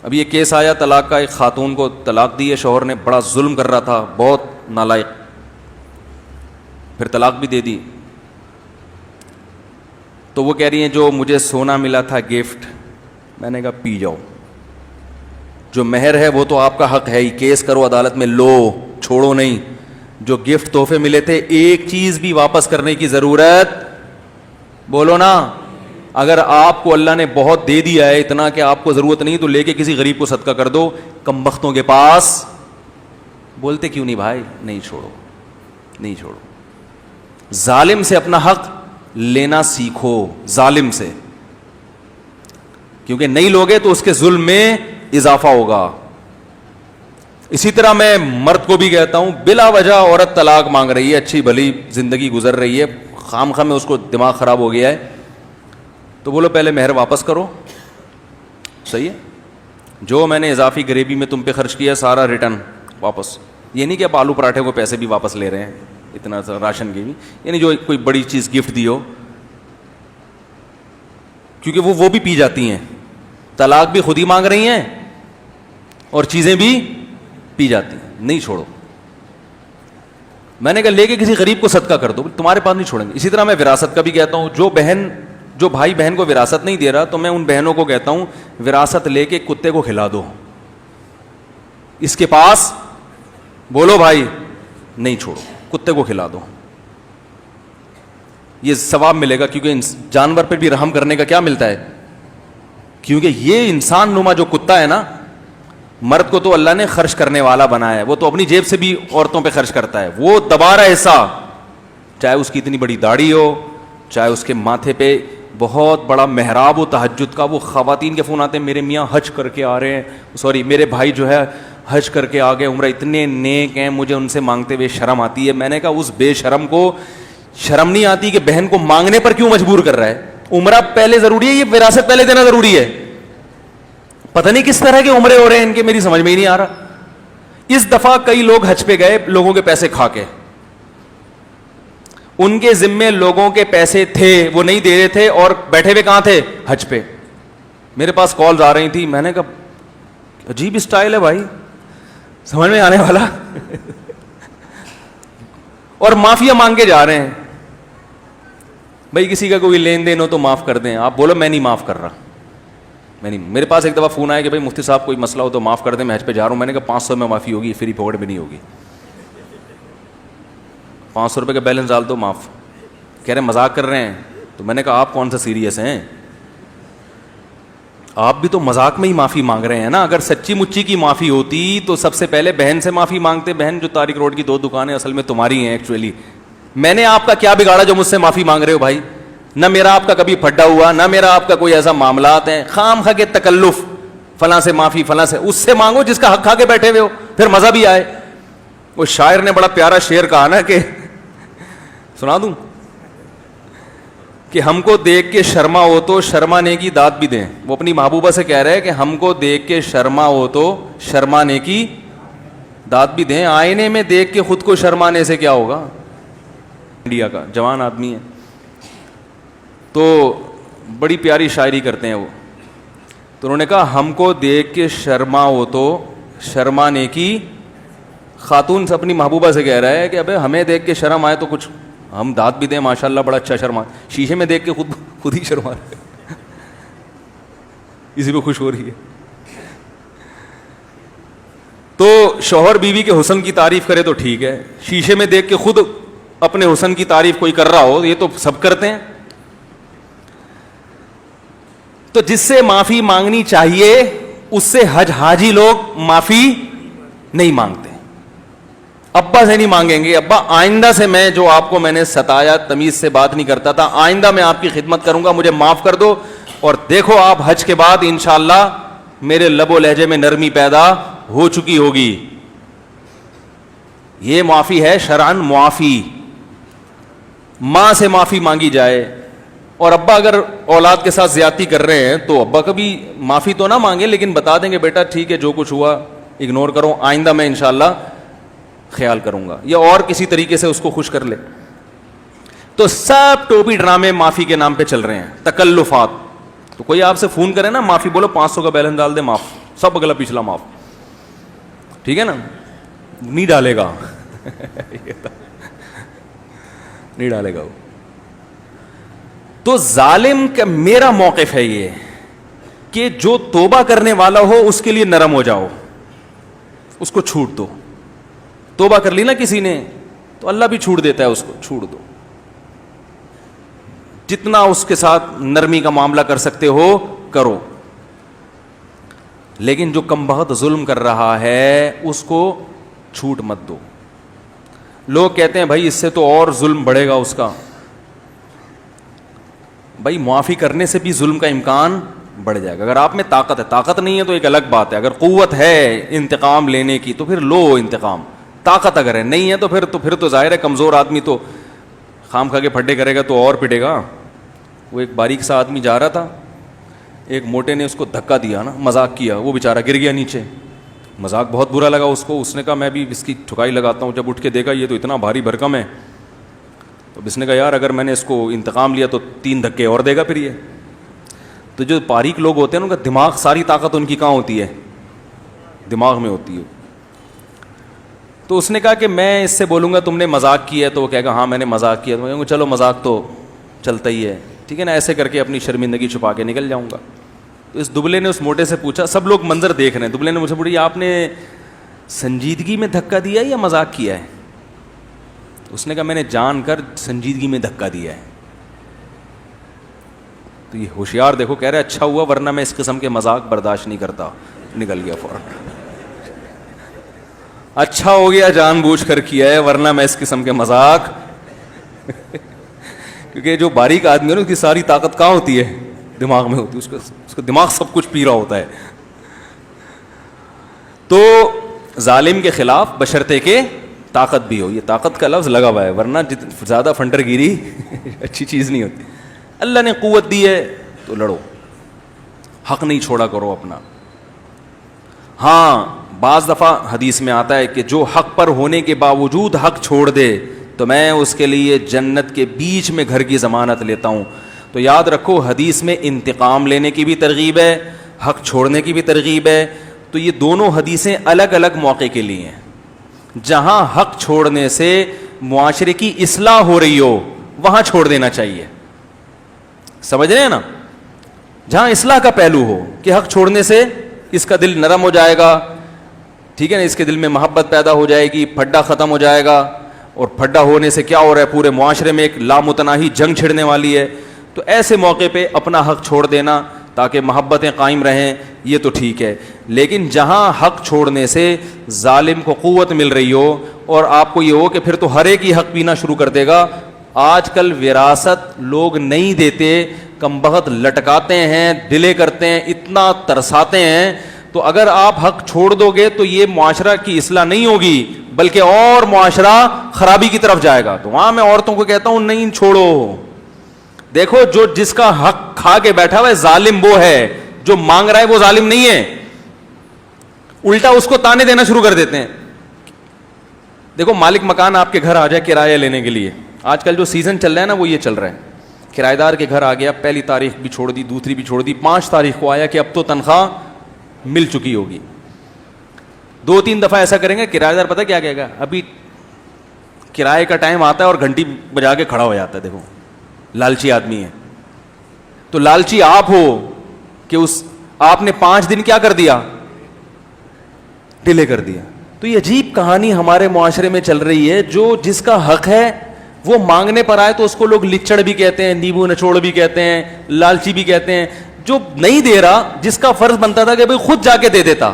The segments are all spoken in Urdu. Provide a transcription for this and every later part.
ابھی یہ کیس آیا طلاق کا، ایک خاتون کو طلاق دی ہے شوہر نے، بڑا ظلم کر رہا تھا، بہت نالائق، پھر طلاق بھی دے دی. تو وہ کہہ رہی ہیں جو مجھے سونا ملا تھا گفٹ، میں نے کہا پی جاؤ، جو مہر ہے وہ تو آپ کا حق ہے ہی، کیس کرو عدالت میں، لو، چھوڑو نہیں. جو گفٹ تحفے ملے تھے ایک چیز بھی واپس کرنے کی ضرورت، بولو نا. اگر آپ کو اللہ نے بہت دے دیا ہے اتنا کہ آپ کو ضرورت نہیں تو لے کے کسی غریب کو صدقہ کر دو. کمبختوں کے پاس بولتے کیوں نہیں بھائی؟ نہیں چھوڑو، نہیں چھوڑو. ظالم سے اپنا حق لینا سیکھو، ظالم سے، کیونکہ نہیں لوگے تو اس کے ظلم میں اضافہ ہوگا. اسی طرح میں مرد کو بھی کہتا ہوں، بلا وجہ عورت طلاق مانگ رہی ہے، اچھی بھلی زندگی گزر رہی ہے، خام خواہ میں اس کو دماغ خراب ہو گیا ہے، تو بولو پہلے مہر واپس کرو. صحیح ہے، جو میں نے اضافی گریوی میں تم پہ خرچ کیا سارا ریٹرن واپس. یہ نہیں کہ آپ آلو پراٹھے کو پیسے بھی واپس لے رہے ہیں، اتنا راشن کی بھی، یعنی جو کوئی بڑی چیز گفٹ دی ہو، کیونکہ وہ بھی پی جاتی ہیں. طلاق بھی خود ہی مانگ رہی ہیں اور چیزیں بھی پی جاتی ہیں. نہیں چھوڑو. میں نے کہا لے کے کسی غریب کو صدقہ کر دو، تمہارے پاس نہیں چھوڑیں گے. اسی طرح میں وراثت کا بھی کہتا ہوں، جو بھائی بہن کو وراثت نہیں دے رہا تو میں ان بہنوں کو کہتا ہوں وراثت لے کے کتے کو کھلا دو، اس کے پاس بولو بھائی نہیں چھوڑو، کتے کو کھلا دو، یہ ثواب ملے گا. کیونکہ جانور پہ بھی رحم کرنے کا کیا ملتا ہے، کیونکہ یہ انسان نما جو کتا ہے نا، مرد کو تو اللہ نے خرچ کرنے والا بنایا ہے، وہ تو اپنی جیب سے بھی عورتوں پہ خرچ کرتا ہے، وہ دبا رہا حصہ، چاہے اس کی اتنی بڑی داڑھی ہو، چاہے اس کے ماتھے پہ بہت بڑا محراب ہو تہجد کا. وہ خواتین کے فون آتے ہیں، میرے میاں حج کر کے آ رہے ہیں، سوری میرے بھائی جو ہے حج کر کے آ گئے، عمرہ، اتنے نیک ہیں، مجھے ان سے مانگتے ہوئے شرم آتی ہے. میں نے کہا اس بے شرم کو شرم نہیں آتی کہ بہن کو مانگنے پر کیوں مجبور کر رہا ہے؟ عمرہ پہلے ضروری ہے، یہ وراثت پہلے دینا ضروری ہے. پتہ نہیں کس طرح کے عمرے ہو رہے ہیں ان کے، میری سمجھ میں ہی نہیں آ رہا. اس دفعہ کئی لوگ حج پہ گئے لوگوں کے پیسے کھا کے، ان کے ذمے لوگوں کے پیسے تھے، وہ نہیں دے رہے تھے اور بیٹھے ہوئے کہاں تھے؟ حج پہ. میرے پاس کالز آ رہی تھی، میں نے کہا عجیب اسٹائل ہے بھائی، سمجھ میں آنے والا اور معافیا مانگ کے جا رہے ہیں. بھائی کسی کا کوئی لین دین ہو تو معاف کر دیں. آپ بولو میں نہیں معاف کر رہا، میں نہیں. میرے پاس ایک دفعہ فون آیا کہ بھائی مفتی صاحب کوئی مسئلہ ہو تو معاف کر دیں، میں حج پہ جا رہا ہوں. میں نے کہا 500 میں معافی ہوگی، فری پکڑ میں نہیں ہوگی. 500 روپے کا بیلنس ڈال دو معاف. کہہ رہے مذاق کر رہے ہیں. تو میں نے کہا آپ کون سا سیریس ہیں؟ آپ بھی تو مذاق میں ہی معافی مانگ رہے ہیں نا. اگر سچی مچی کی معافی ہوتی تو سب سے پہلے بہن سے معافی مانگتے. بہن جو طارق روڈ کی 2 دکانیں اصل میں تمہاری ہیں ایکچولی. میں نے آپ کا کیا بگاڑا جو مجھ سے معافی مانگ رہے ہو بھائی؟ نہ میرا آپ کا کبھی پھڈا ہوا، نہ میرا آپ کا کوئی ایسا معاملات ہیں. خام خواہ کے تکلف، فلاں سے معافی، فلاں سے. اس سے مانگو جس کا حق کھا کے بیٹھے ہوئے ہو، پھر مزہ بھی آئے. وہ شاعر نے بڑا پیارا شعر کہا نا کہ سنا دوں کہ ہم کو دیکھ کے شرما ہو تو شرمانے کی داد بھی دیں. وہ اپنی محبوبہ سے کہہ رہے ہیں کہ ہم کو دیکھ کے شرما ہو تو شرمانے کی داد بھی دیں. آئینے میں دیکھ کے خود کو شرمانے سے کیا ہوگا؟ انڈیا کا جوان آدمی ہے تو بڑی پیاری شاعری کرتے ہیں وہ. تو انہوں نے کہا ہم کو دیکھ کے شرما ہو تو شرمانے کی. خاتون سے اپنی محبوبہ سے کہہ رہا ہے کہ ابے ہمیں دیکھ کے شرم آئے تو کچھ ہم داد بھی دیں، ماشاءاللہ بڑا اچھا شرما. شیشے میں دیکھ کے خود ہی شرما رہے، اسی پہ خوش ہو رہی ہے. تو شوہر بیوی کے حسن کی تعریف کرے تو ٹھیک ہے، شیشے میں دیکھ کے خود اپنے حسن کی تعریف کوئی کر رہا ہو، یہ تو سب کرتے ہیں. تو جس سے معافی مانگنی چاہیے اس سے حاجی لوگ معافی نہیں مانگتے. ابا سے نہیں مانگیں گے. ابا آئندہ سے میں جو آپ کو میں نے ستایا، تمیز سے بات نہیں کرتا تھا، آئندہ میں آپ کی خدمت کروں گا، مجھے معاف کر دو. اور دیکھو آپ حج کے بعد انشاءاللہ میرے لب و لہجے میں نرمی پیدا ہو چکی ہوگی. یہ معافی ہے شرعن معافی. ماں سے معافی مانگی جائے. اور ابا اگر اولاد کے ساتھ زیادتی کر رہے ہیں تو ابا کبھی معافی تو نہ مانگے، لیکن بتا دیں گے بیٹا ٹھیک ہے جو کچھ ہوا اگنور کرو، آئندہ میں انشاءاللہ خیال کروں گا، یا اور کسی طریقے سے اس کو خوش کر لے. تو سب ٹوپی ڈرامے معافی کے نام پہ چل رہے ہیں، تکلفات. تو کوئی آپ سے فون کرے نا معافی، بولو 500 کا بیلنس ڈال دے معاف، سب اگلا پچھلا معاف, ٹھیک ہے نا, نہیں ڈالے گا نہیں ڈالے گا وہ. تو ظالم کا میرا موقف ہے یہ کہ جو توبہ کرنے والا ہو اس کے لیے نرم ہو جاؤ, اس کو چھوٹ دو. توبہ کر لی نا کسی نے تو اللہ بھی چھوٹ دیتا ہے, اس کو چھوڑ دو. جتنا اس کے ساتھ نرمی کا معاملہ کر سکتے ہو کرو, لیکن جو کم بخت ظلم کر رہا ہے اس کو چھوٹ مت دو. لوگ کہتے ہیں بھائی اس سے تو اور ظلم بڑھے گا اس کا. بھائی معافی کرنے سے بھی ظلم کا امکان بڑھ جائے گا. اگر آپ میں طاقت ہے, طاقت نہیں ہے تو ایک الگ بات ہے. اگر قوت ہے انتقام لینے کی تو پھر لو انتقام. طاقت اگر ہے, نہیں ہے تو پھر تو ظاہر ہے کمزور آدمی تو خام کھا کے پھڈے کرے گا تو اور پٹے گا. وہ ایک باریک سا آدمی جا رہا تھا, ایک موٹے نے اس کو دھکا دیا نا, مذاق کیا, وہ بیچارہ گر گیا نیچے. مذاق بہت برا لگا اس کو. اس نے کہا میں بھی اس کی ٹھکائی لگاتا ہوں. جب اٹھ کے دیکھا یہ تو اتنا بھاری بھرکم ہے, تو اس نے کہا یار اگر میں نے اس کو انتقام لیا تو 3 دھکے اور دے گا پھر یہ. تو جو باریک لوگ ہوتے ہیں ان کا دماغ, ساری طاقت ان کی کہاں ہوتی ہے؟ دماغ میں ہوتی ہے. تو اس نے کہا کہ میں اس سے بولوں گا تم نے مذاق کیا ہے, تو وہ کہے گا ہاں میں نے مذاق کیا. تو میں کہوں گا چلو مذاق تو چلتا ہی ہے, ٹھیک ہے نا, ایسے کر کے اپنی شرمندگی چھپا کے نکل جاؤں گا. تو اس دبلے نے اس موٹے سے پوچھا, سب لوگ منظر دیکھ رہے ہیں, دبلے نے مجھ سے پوچھا آپ نے سنجیدگی میں دھکا دیا ہے یا مذاق کیا ہے؟ اس نے کہا میں نے جان کر سنجیدگی میں دھکا دیا ہے. تو یہ ہوشیار دیکھو کہہ رہے اچھا ہوا ورنہ میں اس قسم کے مذاق برداشت نہیں کرتا. نکل گیا فوراً. اچھا ہو گیا جان بوجھ کر کیا ہے ورنہ میں اس قسم کے مذاق کیونکہ جو باریک آدمی ہے نا اس کی ساری طاقت کہاں ہوتی ہے؟ دماغ میں ہوتی ہے. اس کا دماغ سب کچھ پی رہا ہوتا ہے. تو ظالم کے خلاف بشرطے کے طاقت بھی ہو. یہ طاقت کا لفظ لگا ہوا ہے, ورنہ زیادہ فنٹر گیری اچھی چیز نہیں ہوتی. اللہ نے قوت دی ہے تو لڑو, حق نہیں چھوڑا کرو اپنا. ہاں بعض دفعہ حدیث میں آتا ہے کہ جو حق پر ہونے کے باوجود حق چھوڑ دے تو میں اس کے لیے جنت کے بیچ میں گھر کی ضمانت لیتا ہوں. تو یاد رکھو حدیث میں انتقام لینے کی بھی ترغیب ہے, حق چھوڑنے کی بھی ترغیب ہے. تو یہ دونوں حدیثیں الگ الگ موقع کے لیے ہیں. جہاں حق چھوڑنے سے معاشرے کی اصلاح ہو رہی ہو وہاں چھوڑ دینا چاہیے, سمجھ رہے ہیں نا. جہاں اصلاح کا پہلو ہو کہ حق چھوڑنے سے اس کا دل نرم ہو جائے گا, ٹھیک ہے نا, اس کے دل میں محبت پیدا ہو جائے گی, پھڈا ختم ہو جائے گا. اور پھڈا ہونے سے کیا ہو رہا ہے, پورے معاشرے میں ایک لامتناہی جنگ چھڑنے والی ہے. تو ایسے موقع پہ اپنا حق چھوڑ دینا تاکہ محبتیں قائم رہیں, یہ تو ٹھیک ہے. لیکن جہاں حق چھوڑنے سے ظالم کو قوت مل رہی ہو اور آپ کو یہ ہو کہ پھر تو ہر ایک ہی حق پینا شروع کر دے گا. آج کل وراثت لوگ نہیں دیتے, کم بخت لٹکاتے ہیں, ڈیلے کرتے ہیں, اتنا ترساتے ہیں. تو اگر آپ حق چھوڑ دو گے تو یہ معاشرہ کی اصلاح نہیں ہوگی بلکہ اور معاشرہ خرابی کی طرف جائے گا. تو وہاں میں عورتوں کو کہتا ہوں نہیں چھوڑو. دیکھو جو جس کا حق کھا کے بیٹھا ہوا ہے ظالم وہ ہے, جو مانگ رہا ہے وہ ظالم نہیں ہے. الٹا اس کو تانے دینا شروع کر دیتے ہیں. دیکھو مالک مکان آپ کے گھر آ جائے کرایہ لینے کے لیے, آج کل جو سیزن چل رہا ہے نا وہ یہ چل رہا ہے, کرایہ دار کے گھر آ گیا, پہلی تاریخ بھی چھوڑ دی, دوسری بھی چھوڑ دی, 5 تاریخ کو آیا کہ اب تو تنخواہ مل چکی ہوگی. 2-3 دفعہ ایسا کریں گے, کرایہ دار پتہ کیا کہے گا, ابھی کرائے کا ٹائم آتا ہے اور گھنٹی بجا کے کھڑا ہو جاتا ہے. دیکھو لالچی آدمی ہے. تو لالچی آپ ہو کہ آپ نے 5 دن کیا کر دیا, ڈیلے کر دیا. تو یہ عجیب کہانی ہمارے معاشرے میں چل رہی ہے. جو جس کا حق ہے وہ مانگنے پر آئے تو اس کو لوگ لچڑ بھی کہتے ہیں, نیبو نچوڑ بھی کہتے ہیں, لالچی بھی کہتے ہیں. جو نہیں دے رہا, جس کا فرض بنتا تھا کہ بھئی خود جا کے دے دیتا,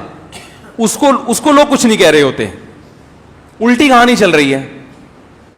اس کو لوگ کچھ نہیں کہہ رہے ہوتے. الٹی کہانی چل رہی ہے.